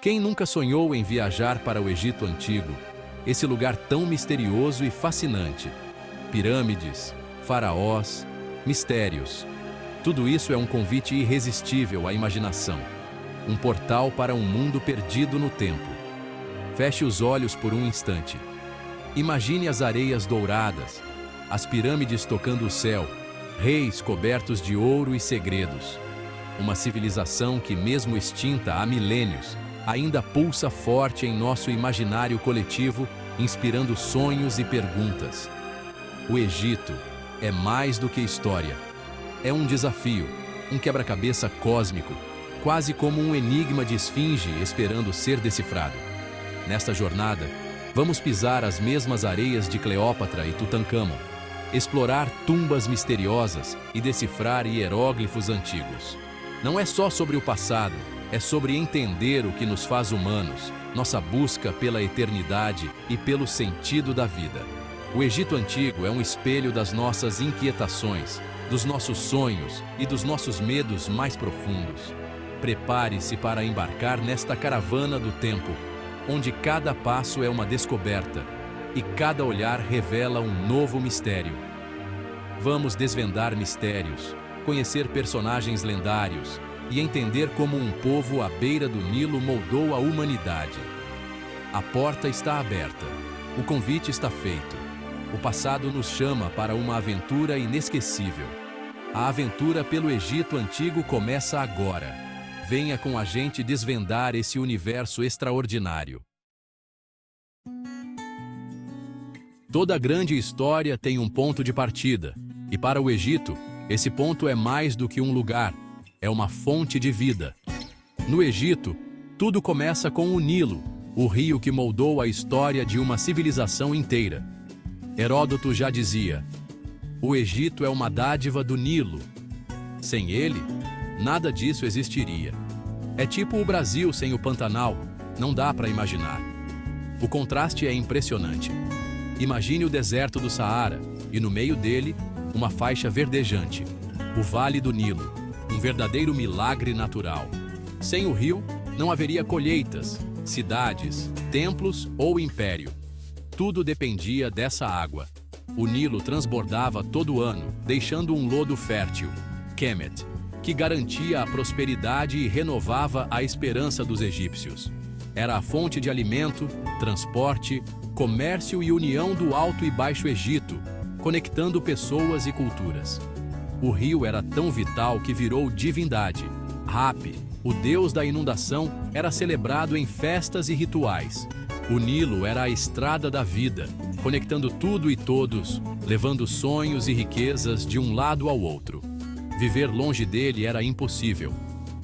Quem nunca sonhou em viajar para o Egito Antigo, esse lugar tão misterioso e fascinante? Pirâmides, faraós, mistérios. Tudo isso é um convite irresistível à imaginação. Um portal para um mundo perdido no tempo. Feche os olhos por um instante. Imagine as areias douradas, as pirâmides tocando o céu, reis cobertos de ouro e segredos. Uma civilização que, mesmo extinta há milênios, ainda pulsa forte em nosso imaginário coletivo, inspirando sonhos e perguntas. O Egito é mais do que história. É um desafio, um quebra-cabeça cósmico, quase como um enigma de esfinge esperando ser decifrado. Nesta jornada, vamos pisar as mesmas areias de Cleópatra e Tutancâmon, explorar tumbas misteriosas e decifrar hieróglifos antigos. Não é só sobre o passado, é sobre entender o que nos faz humanos, nossa busca pela eternidade e pelo sentido da vida. O Egito Antigo é um espelho das nossas inquietações, dos nossos sonhos e dos nossos medos mais profundos. Prepare-se para embarcar nesta caravana do tempo, onde cada passo é uma descoberta e cada olhar revela um novo mistério. Vamos desvendar mistérios, conhecer personagens lendários e entender como um povo à beira do Nilo moldou a humanidade. A porta está aberta, o convite está feito. O passado nos chama para uma aventura inesquecível. A aventura pelo Egito Antigo começa agora. Venha com a gente desvendar esse universo extraordinário. Toda grande história tem um ponto de partida, e para o Egito, esse ponto é mais do que um lugar, é uma fonte de vida. No Egito, tudo começa com o Nilo, o rio que moldou a história de uma civilização inteira. Heródoto já dizia: o Egito é uma dádiva do Nilo. Sem ele, nada disso existiria. É tipo o Brasil sem o Pantanal, não dá para imaginar. O contraste é impressionante. Imagine o deserto do Saara e no meio dele, uma faixa verdejante, o Vale do Nilo, um verdadeiro milagre natural. Sem o rio, não haveria colheitas, cidades, templos ou império. Tudo dependia dessa água. O Nilo transbordava todo ano, deixando um lodo fértil, Kemet, que garantia a prosperidade e renovava a esperança dos egípcios. Era a fonte de alimento, transporte, comércio e união do Alto e Baixo Egito, conectando pessoas e culturas. O rio era tão vital que virou divindade. Hapi, o deus da inundação, era celebrado em festas e rituais. O Nilo era a estrada da vida, conectando tudo e todos, levando sonhos e riquezas de um lado ao outro. Viver longe dele era impossível.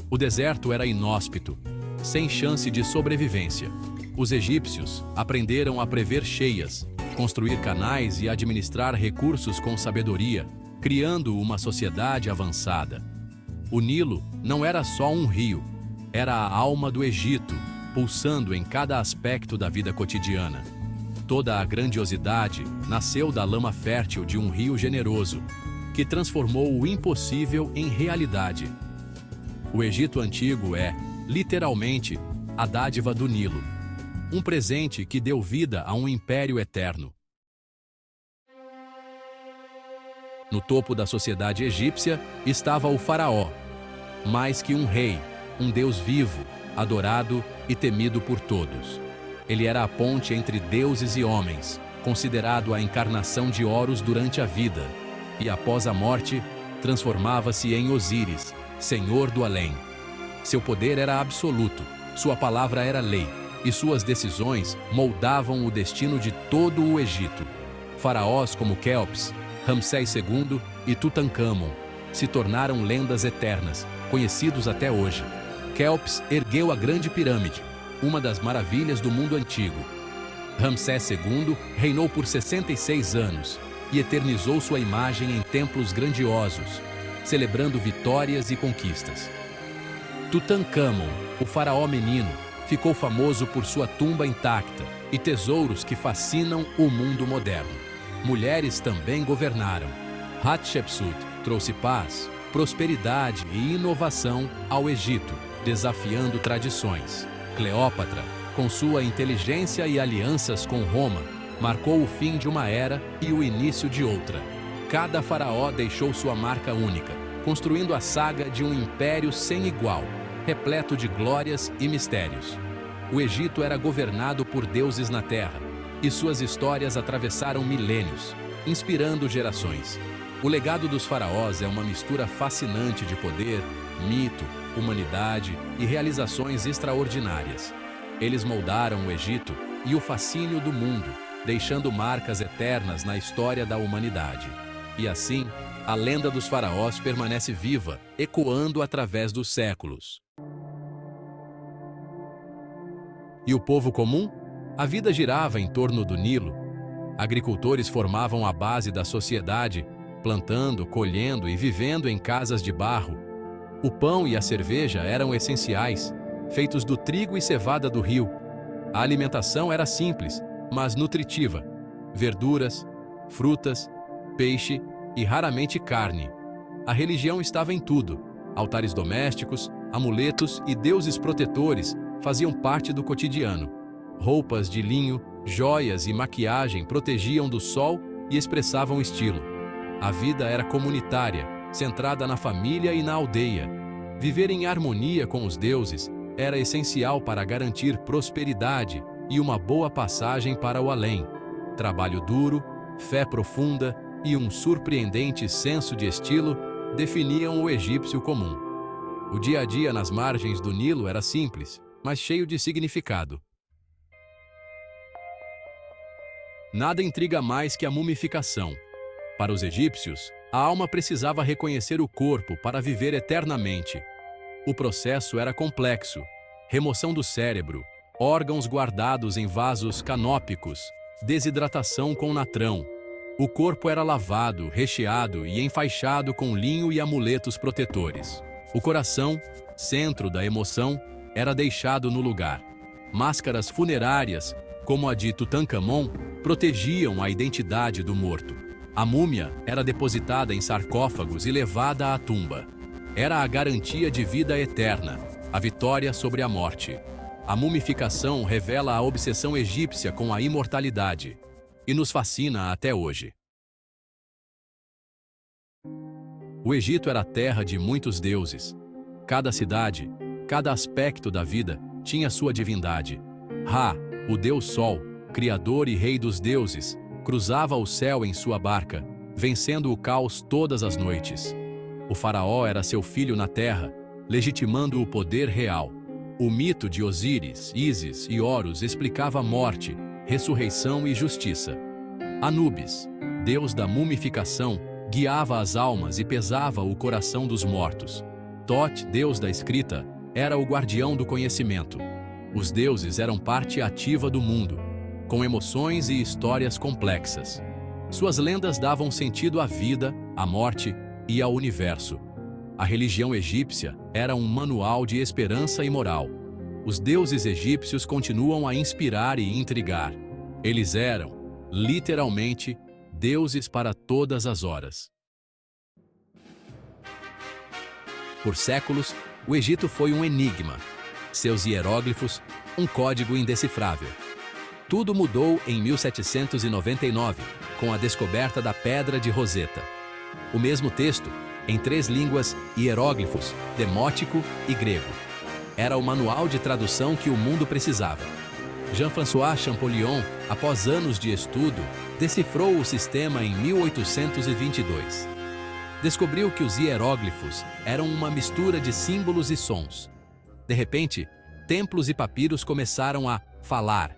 O deserto era inóspito, sem chance de sobrevivência. Os egípcios aprenderam a prever cheias, construir canais e administrar recursos com sabedoria, criando uma sociedade avançada. O Nilo não era só um rio, era a alma do Egito, pulsando em cada aspecto da vida cotidiana. Toda a grandiosidade nasceu da lama fértil de um rio generoso, que transformou o impossível em realidade. O Egito Antigo é, literalmente, a dádiva do Nilo, um presente que deu vida a um império eterno. No topo da sociedade egípcia estava o faraó, mais que um rei, um deus vivo, adorado e temido por todos. Ele era a ponte entre deuses e homens, considerado a encarnação de Horus durante a vida, e após a morte, transformava-se em Osíris, senhor do além. Seu poder era absoluto, sua palavra era lei, e suas decisões moldavam o destino de todo o Egito. Faraós como Quéops, Ramsés II e Tutancâmon se tornaram lendas eternas, conhecidos até hoje. Quéops ergueu a Grande Pirâmide, uma das maravilhas do mundo antigo. Ramsés II reinou por 66 anos e eternizou sua imagem em templos grandiosos, celebrando vitórias e conquistas. Tutancâmon, o faraó menino, ficou famoso por sua tumba intacta e tesouros que fascinam o mundo moderno. Mulheres também governaram. Hatshepsut trouxe paz, prosperidade e inovação ao Egito, desafiando tradições. Cleópatra, com sua inteligência e alianças com Roma, marcou o fim de uma era e o início de outra. Cada faraó deixou sua marca única, construindo a saga de um império sem igual, repleto de glórias e mistérios. O Egito era governado por deuses na terra, e suas histórias atravessaram milênios, inspirando gerações. O legado dos faraós é uma mistura fascinante de poder, mito, humanidade e realizações extraordinárias. Eles moldaram o Egito e o fascínio do mundo, deixando marcas eternas na história da humanidade. E assim, a lenda dos faraós permanece viva, ecoando através dos séculos. E o povo comum? A vida girava em torno do Nilo. Agricultores formavam a base da sociedade, plantando, colhendo e vivendo em casas de barro. O pão e a cerveja eram essenciais, feitos do trigo e cevada do rio. A alimentação era simples, mas nutritiva. Verduras, frutas, peixe e raramente carne. A religião estava em tudo. Altares domésticos, amuletos e deuses protetores faziam parte do cotidiano. Roupas de linho, joias e maquiagem protegiam do sol e expressavam estilo. A vida era comunitária, centrada na família e na aldeia. Viver em harmonia com os deuses era essencial para garantir prosperidade e uma boa passagem para o além. Trabalho duro, fé profunda e um surpreendente senso de estilo definiam o egípcio comum. O dia a dia nas margens do Nilo era simples, mas cheio de significado. Nada intriga mais que a mumificação. Para os egípcios, a alma precisava reconhecer o corpo para viver eternamente. O processo era complexo. Remoção do cérebro, órgãos guardados em vasos canópicos, desidratação com natrão. O corpo era lavado, recheado e enfaixado com linho e amuletos protetores. O coração, centro da emoção, era deixado no lugar. Máscaras funerárias, como a de Tutancâmon, protegiam a identidade do morto. A múmia era depositada em sarcófagos e levada à tumba. Era a garantia de vida eterna, a vitória sobre a morte. A mumificação revela a obsessão egípcia com a imortalidade e nos fascina até hoje. O Egito era a terra de muitos deuses. Cada cidade, cada aspecto da vida tinha sua divindade. Ra, o deus Sol, criador e rei dos deuses, cruzava o céu em sua barca, vencendo o caos todas as noites. O faraó era seu filho na terra, legitimando o poder real. O mito de Osíris, Ísis e Horus explicava morte, ressurreição e justiça. Anubis, deus da mumificação, guiava as almas e pesava o coração dos mortos. Tot, deus da escrita, era o guardião do conhecimento. Os deuses eram parte ativa do mundo, com emoções e histórias complexas. Suas lendas davam sentido à vida, à morte e ao universo. A religião egípcia era um manual de esperança e moral. Os deuses egípcios continuam a inspirar e intrigar. Eles eram, literalmente, deuses para todas as horas. Por séculos, o Egito foi um enigma. Seus hieróglifos, um código indecifrável. Tudo mudou em 1799, com a descoberta da Pedra de Roseta. O mesmo texto, em 3 línguas, hieróglifos, demótico e grego. Era o manual de tradução que o mundo precisava. Jean-François Champollion, após anos de estudo, decifrou o sistema em 1822. Descobriu que os hieróglifos eram uma mistura de símbolos e sons. De repente, templos e papiros começaram a falar.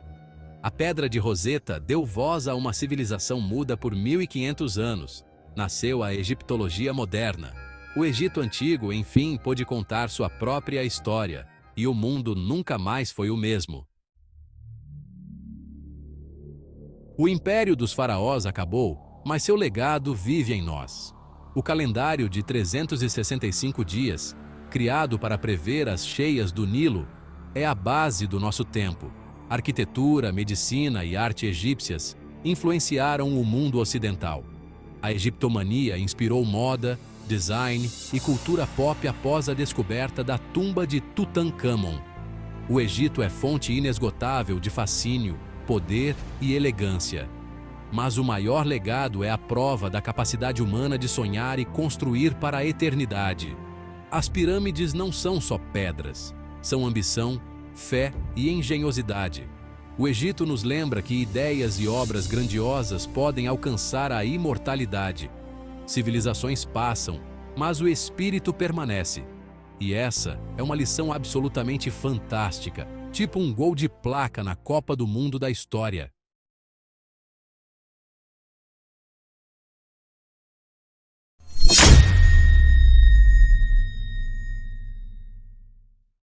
A Pedra de Roseta deu voz a uma civilização muda por 1500 anos. Nasceu a egiptologia moderna. O Egito Antigo, enfim, pôde contar sua própria história, e o mundo nunca mais foi o mesmo. O império dos faraós acabou, mas seu legado vive em nós. O calendário de 365 dias, criado para prever as cheias do Nilo, é a base do nosso tempo. Arquitetura, medicina e arte egípcias influenciaram o mundo ocidental. A egiptomania inspirou moda, design e cultura pop após a descoberta da tumba de Tutancâmon. O Egito é fonte inesgotável de fascínio, poder e elegância. Mas o maior legado é a prova da capacidade humana de sonhar e construir para a eternidade. As pirâmides não são só pedras, são ambição, fé e engenhosidade. O Egito nos lembra que ideias e obras grandiosas podem alcançar a imortalidade. Civilizações passam, mas o espírito permanece. E essa é uma lição absolutamente fantástica, tipo um gol de placa na Copa do Mundo da história.